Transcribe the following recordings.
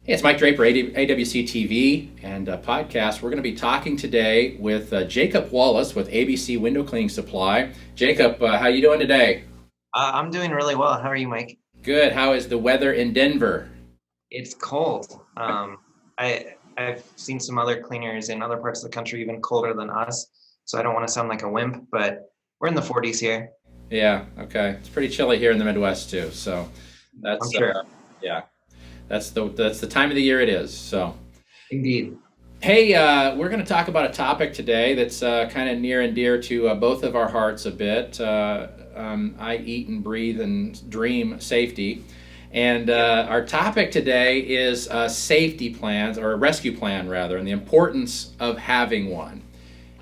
Hey, it's Mike Draper, AWC TV and podcast. We're going to be talking today with Jacob Wallace with ABC Window Cleaning Supply. Jacob, how you doing today? I'm doing really well. How are you, Mike? Good. How is the weather in Denver? It's cold. I've seen some other cleaners in other parts of the country even colder than us, so I don't want to sound like a wimp, but we're in the 40s here. Yeah. Okay. It's pretty chilly here in the Midwest too. So I'm that's sure. yeah. That's the time of the year it is. So Indeed. hey, we're going to talk about a topic today that's kind of near and dear to both of our hearts a bit. I eat and breathe and dream safety. And Yep. our topic today is safety plans, or a rescue plan rather, and the importance of having one.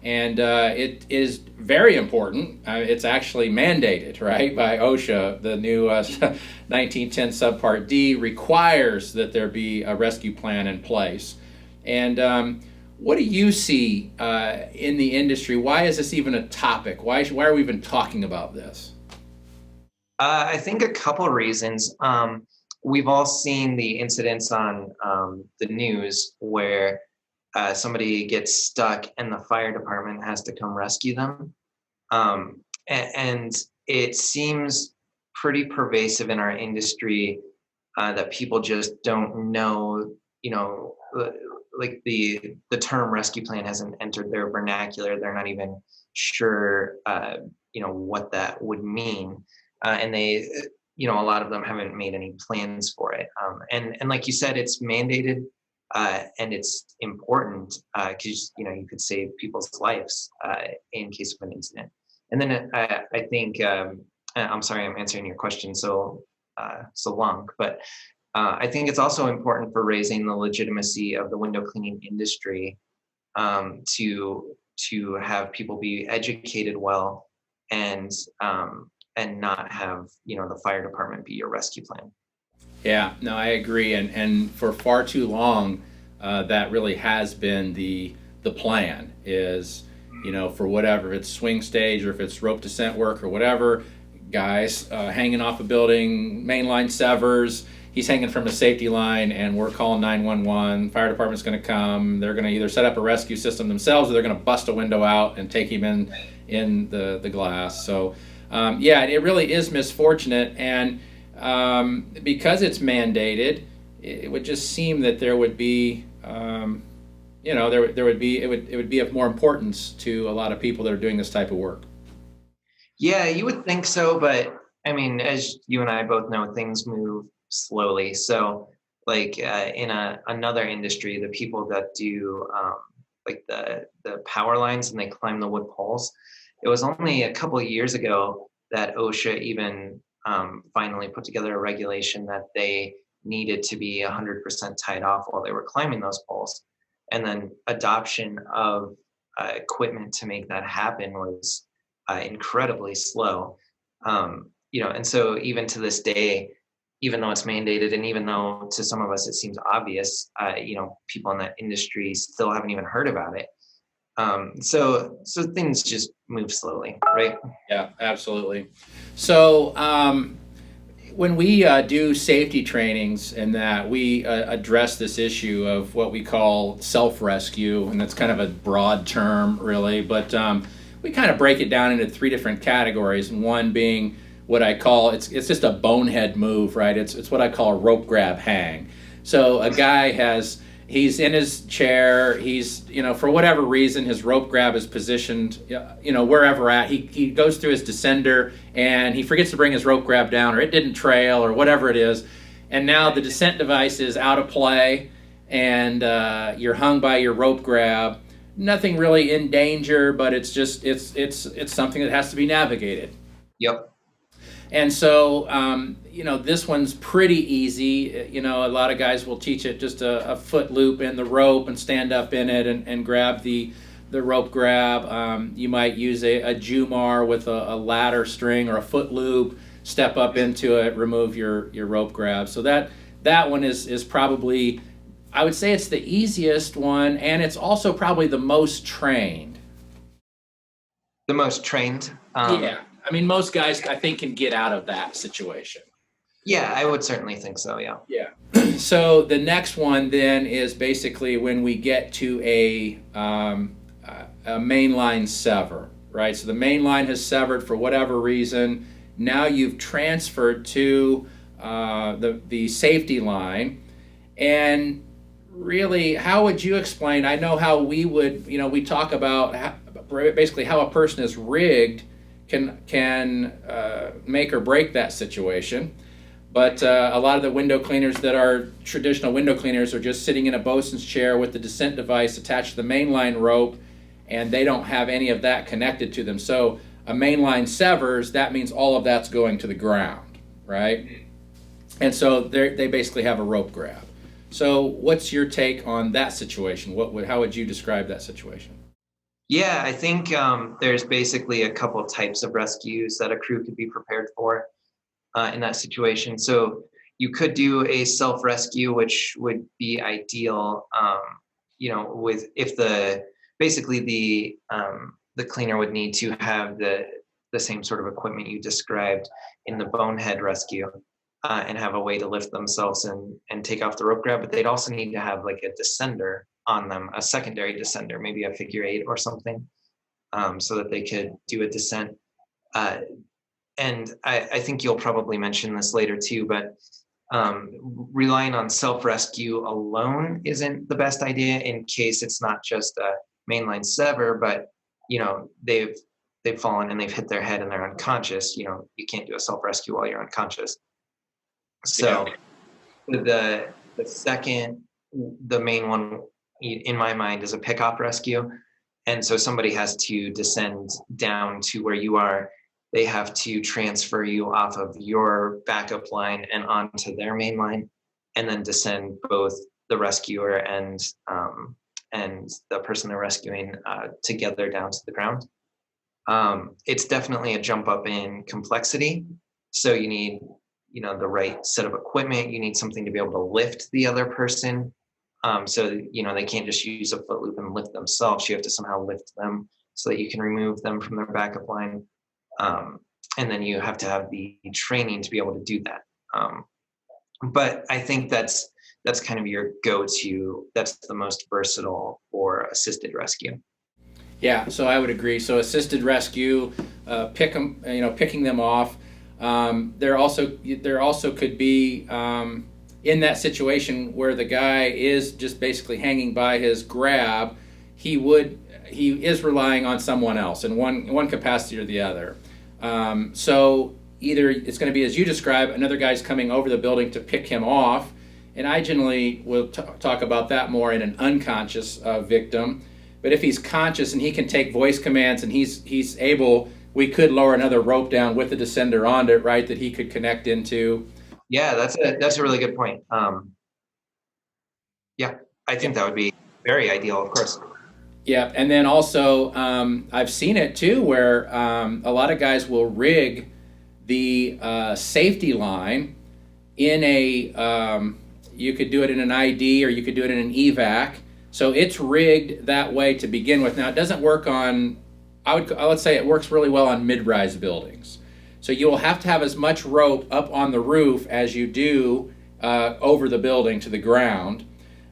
And it is very important. It's actually mandated, right, by OSHA. The new 1910 Subpart D requires that there be a rescue plan in place. And what do you see in the industry? Why is this even a topic? Why are we even talking about this? I think a couple reasons. We've all seen the incidents on the news where somebody gets stuck and the fire department has to come rescue them. And it seems pretty pervasive in our industry that people just don't know, like the term rescue plan hasn't entered their vernacular. They're not even sure, what that would mean. And they, a lot of them haven't made any plans for it. And like you said, it's mandated and it's important because you could save people's lives in case of an incident. And then I think I'm sorry I'm answering your question so long, but I think it's also important for raising the legitimacy of the window cleaning industry to have people be educated well and and not have the fire department be your rescue plan. Yeah, no, I agree, and for far too long, that really has been the plan. Is for whatever, if it's swing stage or if it's rope descent work or whatever, guys hanging off a building, main line severs. He's hanging from a safety line, and we're calling 911. Fire department's going to come. They're going to either set up a rescue system themselves, or they're going to bust a window out and take him in the glass. So, yeah, it really is misfortunate, and because it's mandated, it would just seem that there would be, there would be it would be of more importance to a lot of people that are doing this type of work. Yeah, you would think so, but I mean, as you and I both know, things move slowly. So, like in another industry, the people that do like the power lines and they climb the wood poles, it was only a couple of years ago that OSHA even finally put together a regulation that they needed to be 100% tied off while they were climbing those poles. And then adoption of equipment to make that happen was incredibly slow. And so even to this day, even though it's mandated, and even though to some of us it seems obvious, people in that industry still haven't even heard about it. So things just move slowly, right? Yeah, absolutely. So when we do safety trainings and that we address this issue of what we call self-rescue, and that's kind of a broad term, really, but we kind of break it down into three different categories. One being what I call it's just a bonehead move, right? It's what I call a rope grab hang. So a guy he's in his chair, he's for whatever reason his rope grab is positioned wherever at, he goes through his descender and he forgets to bring his rope grab down, or it didn't trail, or whatever it is, and now the descent device is out of play and you're hung by your rope grab. Nothing really in danger, but it's just it's something that has to be navigated. Yep. And so, this one's pretty easy. A lot of guys will teach it just a foot loop in the rope and stand up in it and grab the rope grab. You might use a Jumar with a ladder string or a foot loop, step up into it, remove your rope grab. So that one is probably, I would say it's the easiest one, and it's also probably the most trained. The most trained. Yeah. I mean, most guys, I think, can get out of that situation. Yeah, I would certainly think so. Yeah. Yeah. So the next one then is basically when we get to a mainline sever, right? So the main line has severed for whatever reason. Now you've transferred to the safety line, and really, how would you explain? I know how we would, we talk about basically how a person is rigged can make or break that situation. But a lot of the window cleaners that are traditional window cleaners are just sitting in a bosun's chair with the descent device attached to the mainline rope, and they don't have any of that connected to them. So a mainline severs, that means all of that's going to the ground, right? And so they basically have a rope grab. So what's your take on that situation? How would you describe that situation? Yeah, I think there's basically a couple types of rescues that a crew could be prepared for in that situation. So you could do a self rescue, which would be ideal. With if basically the cleaner would need to have the same sort of equipment you described in the bonehead rescue, and have a way to lift themselves and take off the rope grab. But they'd also need to have like a descender on them, a secondary descender, maybe a figure eight or something, so that they could do a descent. Uh, and I think you'll probably mention this later too, but relying on self-rescue alone isn't the best idea in case it's not just a mainline sever, but they've fallen and they've hit their head and they're unconscious. You can't do a self-rescue while you're unconscious. Yeah. So the second, the main one in my mind is a pickoff rescue. And so somebody has to descend down to where you are. They have to transfer you off of your backup line and onto their main line, and then descend both the rescuer and the person they're rescuing together down to the ground. It's definitely a jump up in complexity. So you need, the right set of equipment. You need something to be able to lift the other person. So they can't just use a foot loop and lift themselves. You have to somehow lift them so that you can remove them from their backup line. And then you have to have the training to be able to do that. But I think that's kind of your go-to. That's the most versatile for assisted rescue. Yeah, so I would agree. So assisted rescue, picking them off. There also could be in that situation where the guy is just basically hanging by his grab. He is relying on someone else in one capacity or the other. So either it's going to be as you describe, another guy's coming over the building to pick him off, and I generally will talk about that more in an unconscious victim. But if he's conscious and he can take voice commands and he's able, we could lower another rope down with the descender on it, right, that he could connect into. Yeah, that's a really good point. Yeah, I think that would be very ideal, of course. Yeah, and then also I've seen it too where a lot of guys will rig the safety line in you could do it in an ID or you could do it in an evac. So it's rigged that way to begin with. Now it doesn't work on, I would say it works really well on mid-rise buildings. So you will have to have as much rope up on the roof as you do over the building to the ground.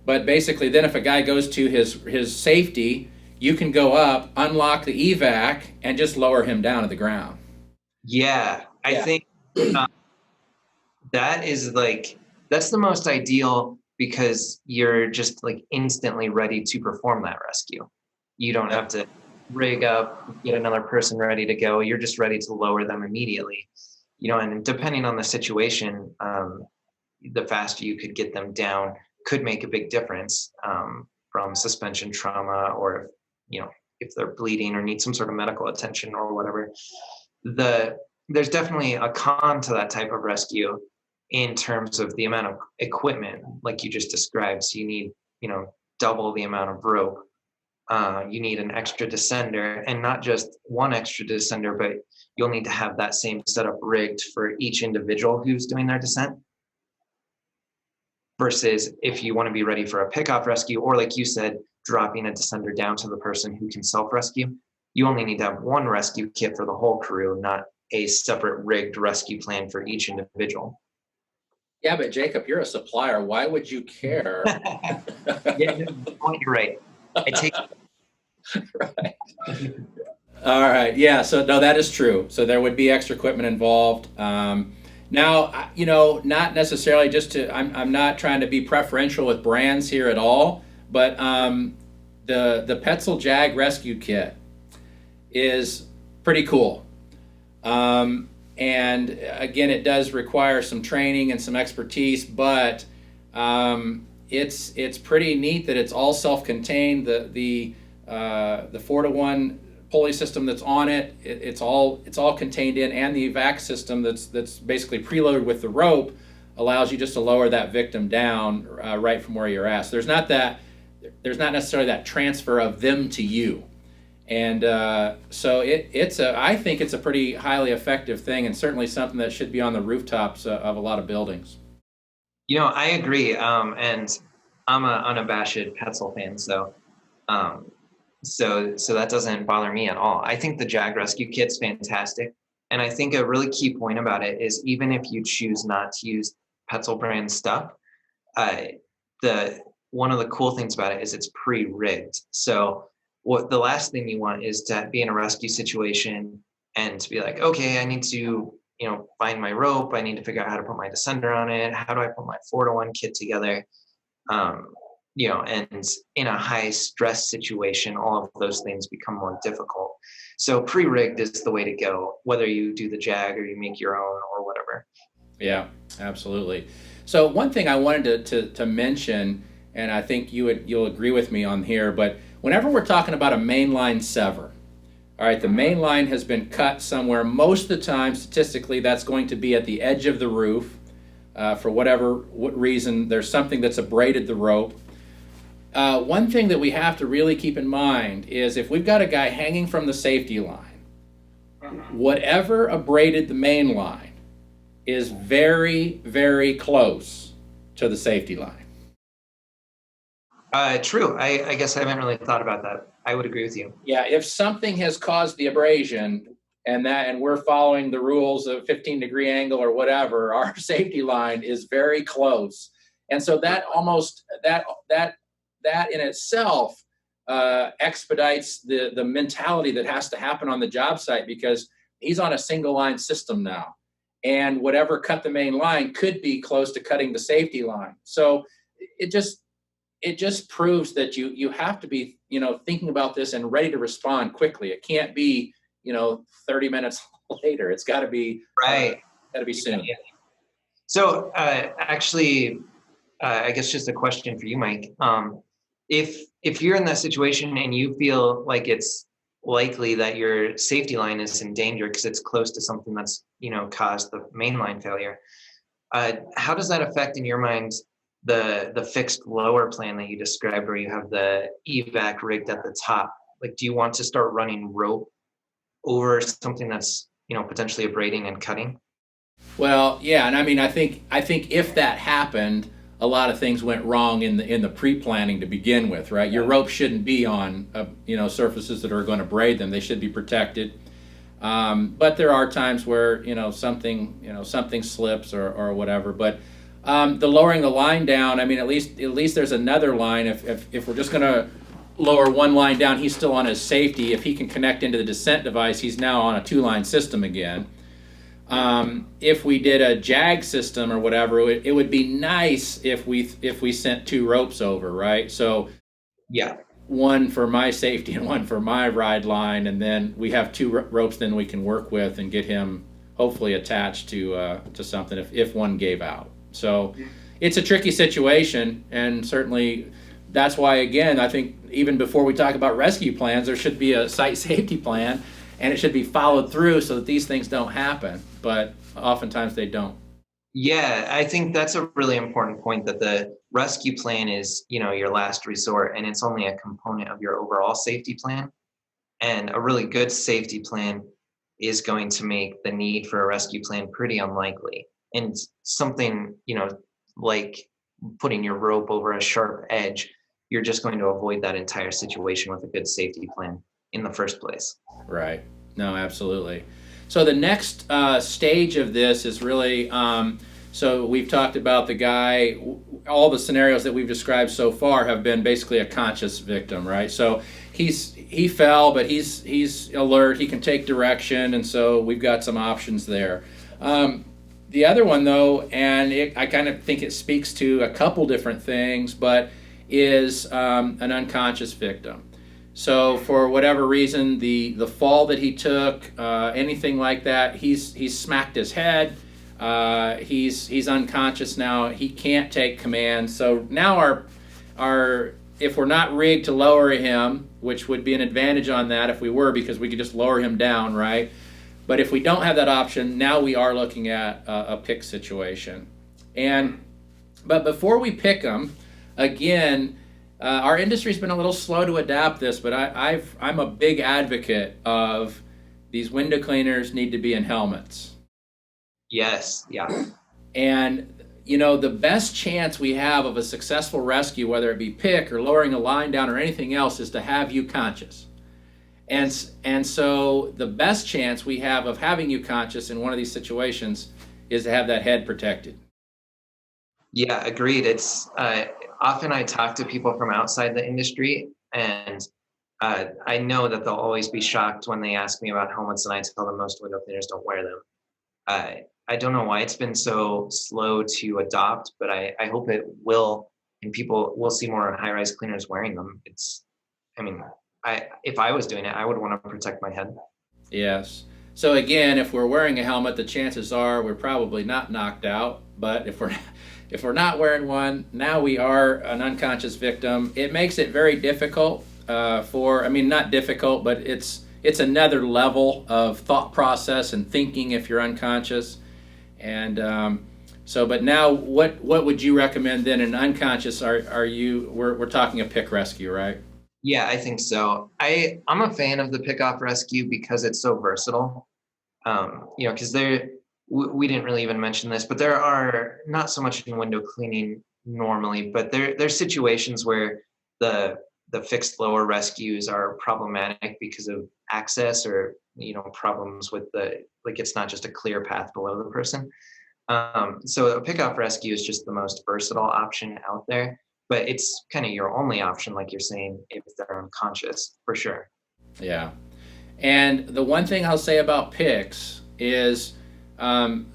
But basically then if a guy goes to his safety, you can go up, unlock the evac, and just lower him down to the ground. Yeah, I think that is that's the most ideal because you're just like instantly ready to perform that rescue. You don't have to rig up, get another person ready to go. You're just ready to lower them immediately. And depending on the situation, the faster you could get them down could make a big difference, from suspension trauma, or if they're bleeding or need some sort of medical attention or whatever. There's definitely a con to that type of rescue in terms of the amount of equipment, like you just described. So you need, double the amount of rope. You need an extra descender, and not just one extra descender, but you'll need to have that same setup rigged for each individual who's doing their descent. Versus if you want to be ready for a pickoff rescue, or like you said, dropping a descender down to the person who can self-rescue, you only need to have one rescue kit for the whole crew, not a separate rigged rescue plan for each individual. Yeah, but Jacob, you're a supplier. Why would you care? Yeah, no, good point. You're right. I take. Right. All right. Yeah. So no, that is true. So there would be extra equipment involved. Now, not necessarily just to. I'm not trying to be preferential with brands here at all, but the Petzl Jag Rescue Kit is pretty cool. And again, it does require some training and some expertise, but it's pretty neat that it's all self-contained. The 4-to-1 pulley system that's on it, it's all contained in, and the evac system that's basically preloaded with the rope allows you just to lower that victim down right from where you're at. So there's not necessarily that transfer of them to you. And so I think it's a pretty highly effective thing, and certainly something that should be on the rooftops of a lot of buildings. I agree. And I'm an unabashed Petzl fan, um, so that doesn't bother me at all. I think the Jag Rescue Kit's fantastic, and I think a really key point about it is even if you choose not to use Petzl brand stuff, uh, the one of the cool things about it is it's pre-rigged. So what the last thing you want is to be in a rescue situation and to be like, okay, I need to, find my rope. I need to figure out how to put my descender on it. How do I put my 4-to-1 kit together? Um, and in a high stress situation, all of those things become more difficult. So pre-rigged is the way to go, whether you do the Jag or you make your own or whatever. Yeah, absolutely. So one thing I wanted to mention, and I think you'll agree with me on here, but whenever we're talking about a mainline sever, all right, the main line has been cut somewhere. Most of the time, statistically, that's going to be at the edge of the roof. For whatever reason, there's something that's abraded the rope. One thing that we have to really keep in mind is if we've got a guy hanging from the safety line, whatever abraded the main line is very, very close to the safety line. True. I guess I haven't really thought about that. I would agree with you. Yeah, if something has caused the abrasion and we're following the rules of 15-degree angle or whatever, our safety line is very close. And so that in itself expedites the mentality that has to happen on the job site, because he's on a single line system now. And whatever cut the main line could be close to cutting the safety line. So it just proves that you have to be, thinking about this and ready to respond quickly. It can't be, 30 minutes later. It's got to be right. Got to be soon. Yeah. So actually, I guess just a question for you, Mike. If you're in that situation and you feel like it's likely that your safety line is in danger because it's close to something that's caused the mainline failure, how does that affect in your mind the fixed lower plan that you described, where you have the evac rigged at the top? Like, do you want to start running rope over something that's potentially abrading and cutting? Well, yeah, and I mean, I think if that happened, a lot of things went wrong in the pre-planning to begin with, right? Your rope shouldn't be on surfaces that are going to braid them. They should be protected. But there are times where something slips or whatever. But the lowering the line down, I mean, at least there's another line. If we're just going to lower one line down, he's still on his safety. If he can connect into the descent device, he's now on a 2-line system again. If we did a Jag system or whatever, it would be nice if we sent 2 ropes over, right? So yeah, one for my safety and one for my ride line, and then we have 2 ropes then we can work with and get him hopefully attached to something if one gave out. So it's a tricky situation, and certainly that's why, again, I think even before we talk about rescue plans, there should be a site safety plan, and it should be followed through so that these things don't happen. But oftentimes they don't. Yeah, I think that's a really important point, that the rescue plan is, your last resort, and it's only a component of your overall safety plan. And a really good safety plan is going to make the need for a rescue plan pretty unlikely. And something, like putting your rope over a sharp edge, you're just going to avoid that entire situation with a good safety plan in the first place. Right. No, absolutely. So the next stage of this is really So we've talked about the guy, all the scenarios that we've described so far have been basically a conscious victim, right? So he fell, but he's alert, he can take direction, and so we've got some options there. The other one, though, and I kind of think it speaks to a couple different things, but is an unconscious victim. So for whatever reason, the fall that he took, anything like that, he's smacked his head. He's unconscious now. He can't take command. So now our if we're not rigged to lower him, which would be an advantage on that if we were, because we could just lower him down, right? But if we don't have that option, now we are looking at a pick situation. But before we pick them, again, our industry's been a little slow to adapt this, but I'm a big advocate of these window cleaners need to be in helmets. Yes, yeah. And the best chance we have of a successful rescue, whether it be pick or lowering a line down or anything else, is to have you conscious. And so the best chance we have of having you conscious in one of these situations is to have that head protected. Yeah, agreed. It's often I talk to people from outside the industry, and I know that they'll always be shocked when they ask me about helmets, and I tell them most window cleaners don't wear them. I don't know why it's been so slow to adopt, but I hope it will, and people will see more high-rise cleaners wearing them. I mean, if I was doing it, I would want to protect my head. Yes. So again, if we're wearing a helmet, the chances are we're probably not knocked out. But if we're not wearing one, now we are an unconscious victim. It makes it very difficult not difficult, but it's another level of thought process and thinking if you're unconscious. And but now what would you recommend then in unconscious? We're talking a pick rescue, right? Yeah, I think so. I'm a fan of the pickoff rescue because it's so versatile. Because we didn't really even mention this, but there are not so much in window cleaning normally, but there's situations where the fixed lower rescues are problematic because of access or problems with it's not just a clear path below the person. So a pickoff rescue is just the most versatile option out there, but it's kind of your only option, like you're saying, if they're unconscious, for sure. Yeah. And the one thing I'll say about picks is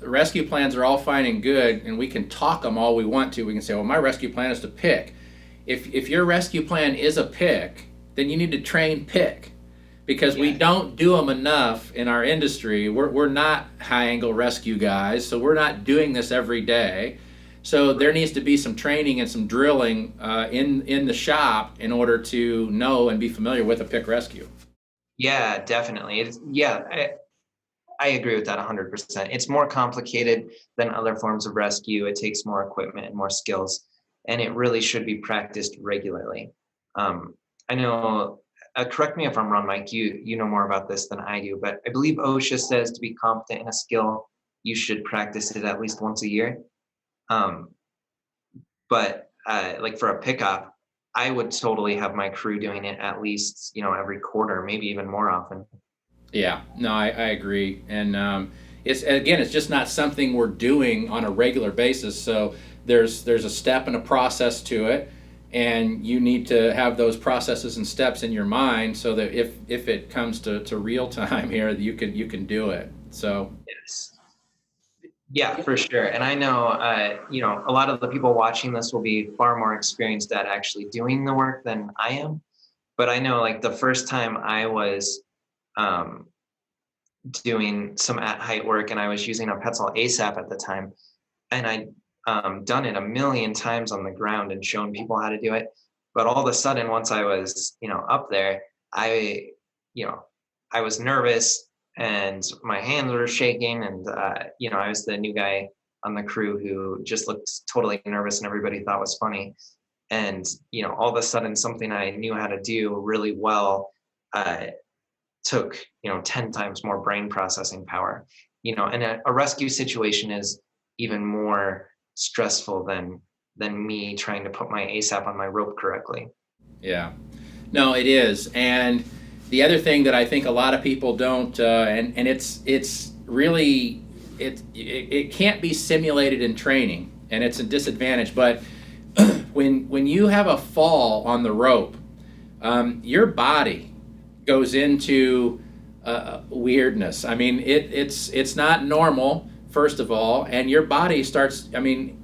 rescue plans are all fine and good, and we can talk them all we want to. We can say, well, my rescue plan is to pick. If your rescue plan is a pick, then you need to train pick, because we don't do them enough in our industry. We're not high-angle rescue guys, so we're not doing this every day. So there needs to be some training and some drilling in the shop in order to know and be familiar with a pick rescue. Yeah, definitely. I agree with that 100%. It's more complicated than other forms of rescue. It takes more equipment and more skills, and it really should be practiced regularly. I know, correct me if I'm wrong, Mike, you know more about this than I do, but I believe OSHA says to be competent in a skill, you should practice it at least once a year. But like for a pickup, I would totally have my crew doing it at least, every quarter, maybe even more often. Yeah, no, I agree. And it's just not something we're doing on a regular basis. So there's a step and a process to it, and you need to have those processes and steps in your mind so that if it comes to real time here, you can do it. So Yes. Yeah, for sure. And I know, a lot of the people watching this will be far more experienced at actually doing the work than I am. But I know, like, the first time I was um, doing some at height work, and I was using a Petzl ASAP at the time, and I done it a million times on the ground and shown people how to do it. But all of a sudden, once I was, up there, I, you know, I was nervous and my hands were shaking, and I was the new guy on the crew who just looked totally nervous, and everybody thought was funny. And all of a sudden, something I knew how to do really well uh, took 10 times more brain processing power. And a rescue situation is even more stressful than me trying to put my ASAP on my rope correctly. yeah, no, it is. And the other thing that I think a lot of people don't, and it's really it can't be simulated in training, and it's a disadvantage. But when you have a fall on the rope, your body goes into weirdness. I mean, it's not normal, first of all, and your body starts. I mean,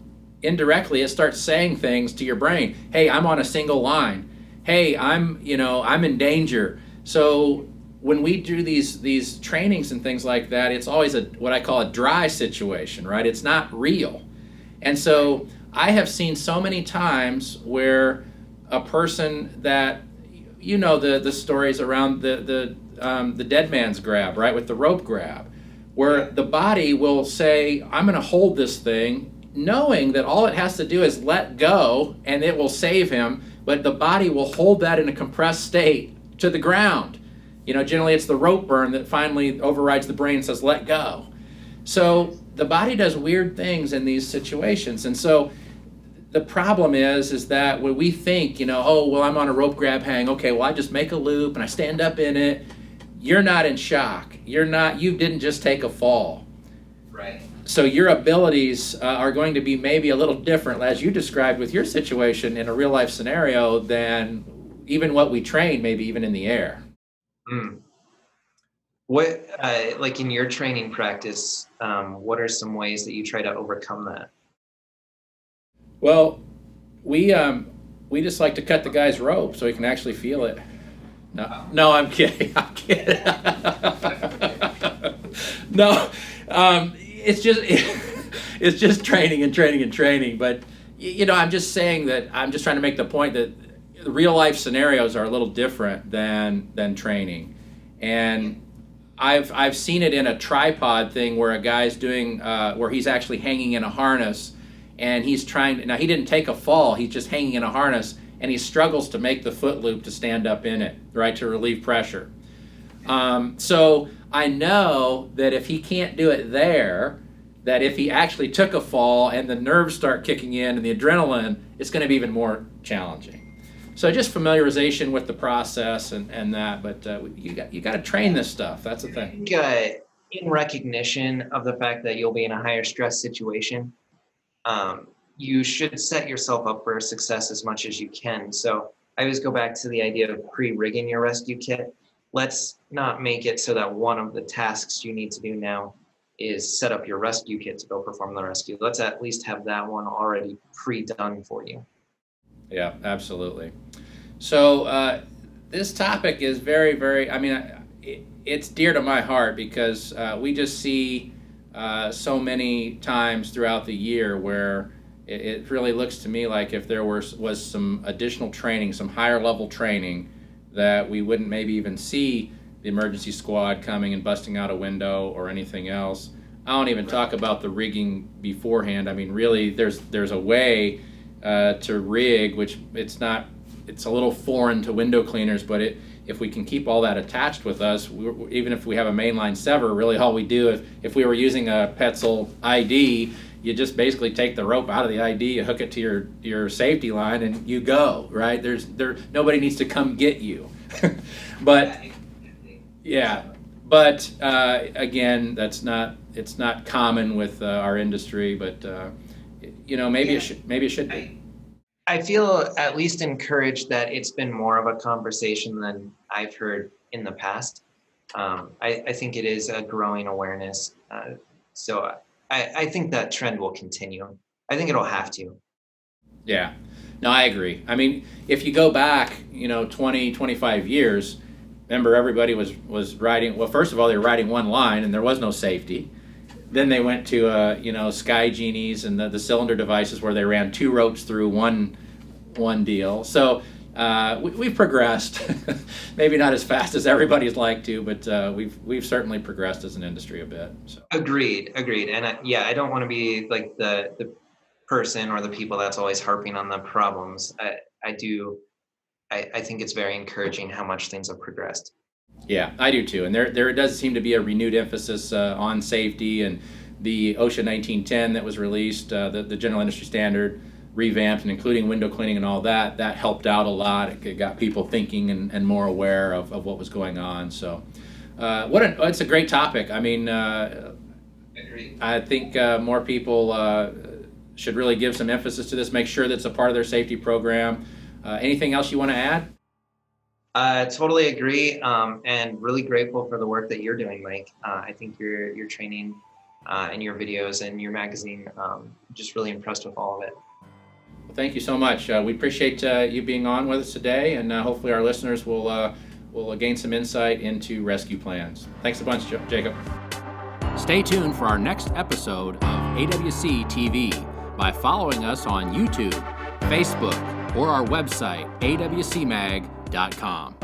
indirectly, it starts saying things to your brain. Hey, I'm on a single line. Hey, I'm in danger. So when we do these trainings and things like that, it's always what I call a dry situation, right? It's not real. And so I have seen so many times where a person that, the stories around the dead man's grab, right, with the rope grab, where the body will say, I'm going to hold this thing, knowing that all it has to do is let go and it will save him, but the body will hold that in a compressed state to the ground. Generally it's the rope burn that finally overrides the brain and says, let go. So the body does weird things in these situations. And so the problem is that when we think, oh, well, I'm on a rope grab hang. Okay, well, I just make a loop and I stand up in it. You're not in shock. You didn't just take a fall. Right. So your abilities are going to be maybe a little different, as you described with your situation in a real life scenario, than even what we train, maybe even in the air. Mm. What, like in your training practice, what are some ways that you try to overcome that? Well, we just like to cut the guy's rope so he can actually feel it. No, I'm kidding. I'm kidding. No, it's just training and training and training. But I'm just saying that I'm just trying to make the point that real life scenarios are a little different than training, and I've seen it in a tripod thing where a guy's doing where he's actually hanging in a harness, and he's trying. Now he didn't take a fall; he's just hanging in a harness, and he struggles to make the foot loop to stand up in it, right, to relieve pressure. So I know that if he can't do it there, that if he actually took a fall and the nerves start kicking in and the adrenaline, it's going to be even more challenging. So just familiarization with the process and that, but you got to train this stuff. That's the thing. In recognition of the fact that you'll be in a higher stress situation, you should set yourself up for success as much as you can. So I always go back to the idea of pre-rigging your rescue kit. Let's not make it so that one of the tasks you need to do now is set up your rescue kit to go perform the rescue. Let's at least have that one already pre-done for you. Yeah, absolutely. So this topic is very, very, it's dear to my heart because we just see so many times throughout the year where it really looks to me like if there was some additional training, some higher level training, that we wouldn't maybe even see the emergency squad coming and busting out a window or anything else. I don't even talk about the rigging beforehand. I mean, really, there's a way to rig, which it's a little foreign to window cleaners, but if we can keep all that attached with us, even if we have a mainline sever, really all we do, if we were using a Petzl ID, you just basically take the rope out of the ID, you hook it to your safety line, and you go, right? Nobody needs to come get you. But yeah, but again, it's not common with our industry, but maybe it should be. I feel at least encouraged that it's been more of a conversation than I've heard in the past. I think it is a growing awareness. So I think that trend will continue. I think it'll have to. Yeah, no, I agree. I mean, if you go back, 20, 25 years, remember everybody was riding, well, first of all, they were riding one line and there was no safety. Then they went to, Sky Genies and the cylinder devices where they ran two ropes through one deal. So we've progressed, maybe not as fast as everybody's like to, but we've certainly progressed as an industry a bit. So. Agreed. And I don't want to be like the person or the people that's always harping on the problems. I think it's very encouraging how much things have progressed. Yeah, I do too. And there does seem to be a renewed emphasis on safety, and the OSHA 1910 that was released, the general industry standard, revamped and including window cleaning and all that helped out a lot. It got people thinking and more aware of what was going on. So it's a great topic. I mean, I think more people should really give some emphasis to this, make sure that's a part of their safety program. Anything else you want to add? Totally agree, and really grateful for the work that you're doing, Mike. I think your training and your videos and your magazine, just really impressed with all of it. Well, thank you so much. We appreciate you being on with us today, and hopefully our listeners will gain some insight into rescue plans. Thanks a bunch, Jacob. Stay tuned for our next episode of AWC TV by following us on YouTube, Facebook, or our website, awcmag.com.